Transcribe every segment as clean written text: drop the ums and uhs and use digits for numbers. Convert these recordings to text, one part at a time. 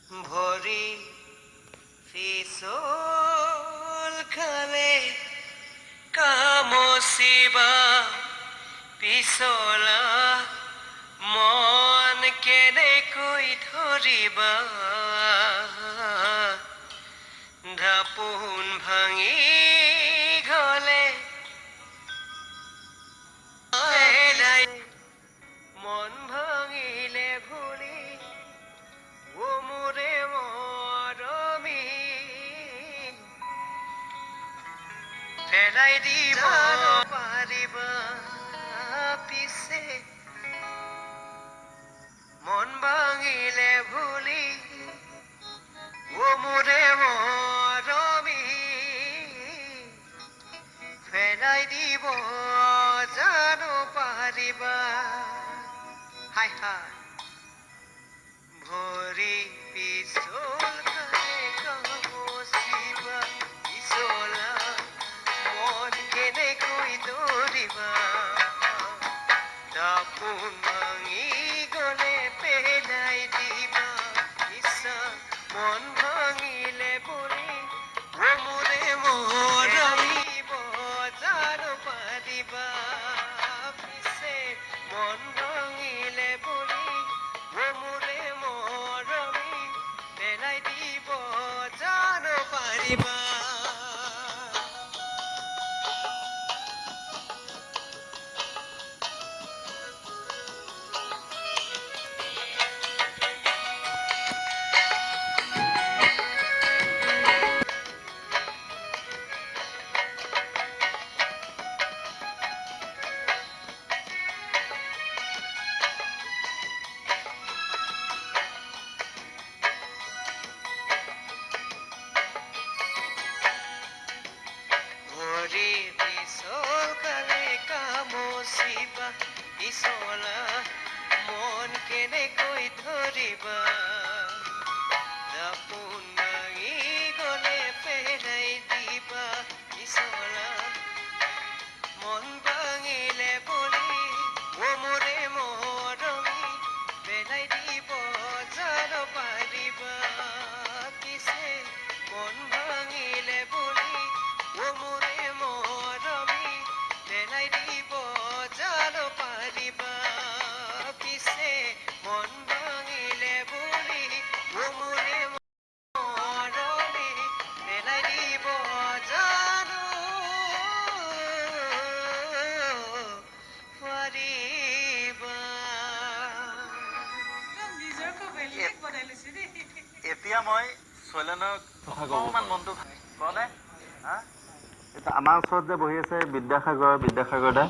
ভৰি পিছল খালে কামচিবা পিছলা মন কেনেকৈ ধৰিবা ঢাপোন ভাঙি গলে মন ভাঙিলে ভুলি ও মোৰে মৰমী পেলাই দিব পাৰিবা পিছে মন ভাঙিলে ভুলি ও মোৰে মৰমী পেলাই দিব জানো পাৰিবা হাই হাই ভৰি পিছল খালে কামচিবা পিছলা মন কেনেকৈ ধৰিবা দাপোন ভাঙি গলে পেলাই দিবা ইচ্ছা মন ভাঙিলে বুলি ও মোৰে মৰমী জানো পাৰিবা পিছে মন ভাঙিলে বুলি ও মোৰে মৰমী পেলাই দিব জানো পাৰিবা ভৰি পিছল খালে কামচিবা পিছলা মন কেনেকৈ ধৰিবা দাপোন ভাঙি গলে পেলাই দিবা পিছলা মন ভাঙিলে বুলি ও মোৰে মৰমী পেলাই দিব জানো পাৰিবা পিছে মন ভাঙিলে বুলি ও মোৰে মৰমী পেলাই দিব জানো পাৰিবা পিছে মন ভাঙিলে বুলি ও মোৰে মৰমী পেলাই দিব জানো পাৰিবা এতিয়া মই শৈলেনক অকণমান মনটো কওঁনে আমাৰ ওচৰত যে বহি আছে বিদ্যাসাগৰ দা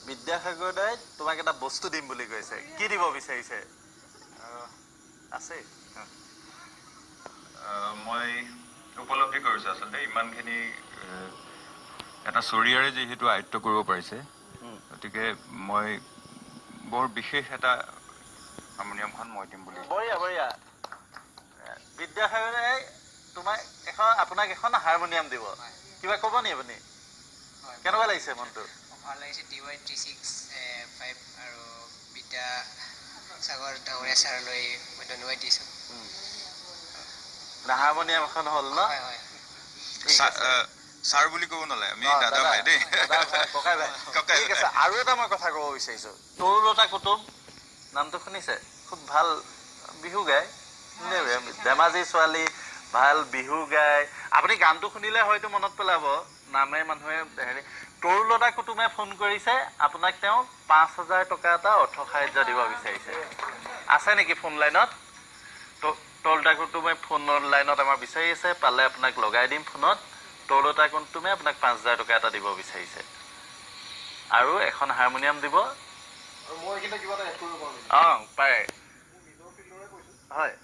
বিদ্যাসাগৰ দাই তোমাক এটা বস্তু দিম বুলি কৈছে কি দিব বিচাৰিছে আছে মই উপলব্ধি কৰিছোঁ আচলতে ইমানখিনি এটা চৰিয়াৰে যিহেতু আয়ত্ব কৰিব পাৰিছে গতিকে মই বৰ বিশেষ এটা হাৰমনিয়ামখন মই দিম বুলি বঢ়িয়া বিদ্যাসাগৰ দাই আপোনাক এখন হাৰমনিয়াম দিব কিবা ক'ব নি আপুনি কেনেকুৱা লাগিছে মনটো ভাল লাগিছে DY365 আৰু বিদ্যাসাগৰ ডাঙৰীয়া ছাৰলৈ মই ধন্যবাদ দিছোঁ হাৰমনিয়াম এখন হ'ল ন ছাৰ বুলি ক'ব নালাগে আমি দাদা ভাই দেই ককাই ভাই ঠিক আছে আৰু এটা মই কথা ক'ব বিচাৰিছোঁ তৰুলতা কুটুম নামটো শুনিছে খুব ভাল বিহু গায় ধেমাজি ছোৱালী ভাল বিহু গায় আপুনি গানটো শুনিলে হয়তো মনত পেলাব নামে মানুহে হেৰি তৰুলতা কুটুমে ফোন কৰিছে আপোনাক তেওঁ ৫,০০০ টকা এটা অৰ্থ সাহায্য দিব বিচাৰিছে আছে নেকি ফোন লাইনত তৰুলতা কুটুমে ফোনৰ লাইনত আমাৰ বিচাৰি আছে পালে আপোনাক লগাই দিম ফোনত তৰুলতা কুটুমে আপোনাক ৫,০০০ টকা এটা দিব বিচাৰিছে আৰু এখন হাৰমনিয়াম দিব পাৰে হয়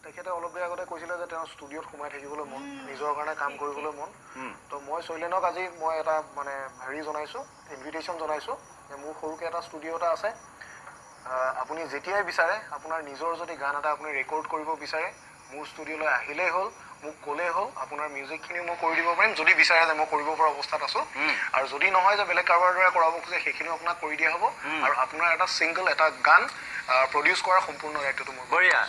তেখেতে অলপ দেৰি আগতে কৈছিলে যে তেওঁ ষ্টুডিঅ'ত সোমাই থাকিবলৈ মন নিজৰ কাৰণে কাম কৰিবলৈ মন তো মই শৈলেনক আজি মই এটা মানে হেৰি জনাইছোঁ ইনভিটেশ্যন জনাইছোঁ যে মোৰ সৰুকৈ এটা ষ্টুডিঅ' এটা আছে আপুনি যেতিয়াই বিচাৰে আপোনাৰ নিজৰ যদি গান এটা আপুনি ৰেকৰ্ড কৰিব বিচাৰে মোৰ ষ্টুডিঅ'লৈ আহিলেই হ'ল মোক ক'লেই হ'ল আপোনাৰ মিউজিকখিনি মই কৰি দিব পাৰিম যদি বিচাৰে যে মই কৰিব পৰা অৱস্থাত আছোঁ আৰু যদি নহয় যে বেলেগ কাৰোবাৰ দ্বাৰা কৰাব খোজে সেইখিনিও আপোনাক কৰি দিয়া হ'ব আৰু আপোনাৰ এটা ছিংগল এটা গান প্ৰডিউচ কৰাৰ সম্পূৰ্ণ দায়িত্বটো মোৰ বঢ়িয়া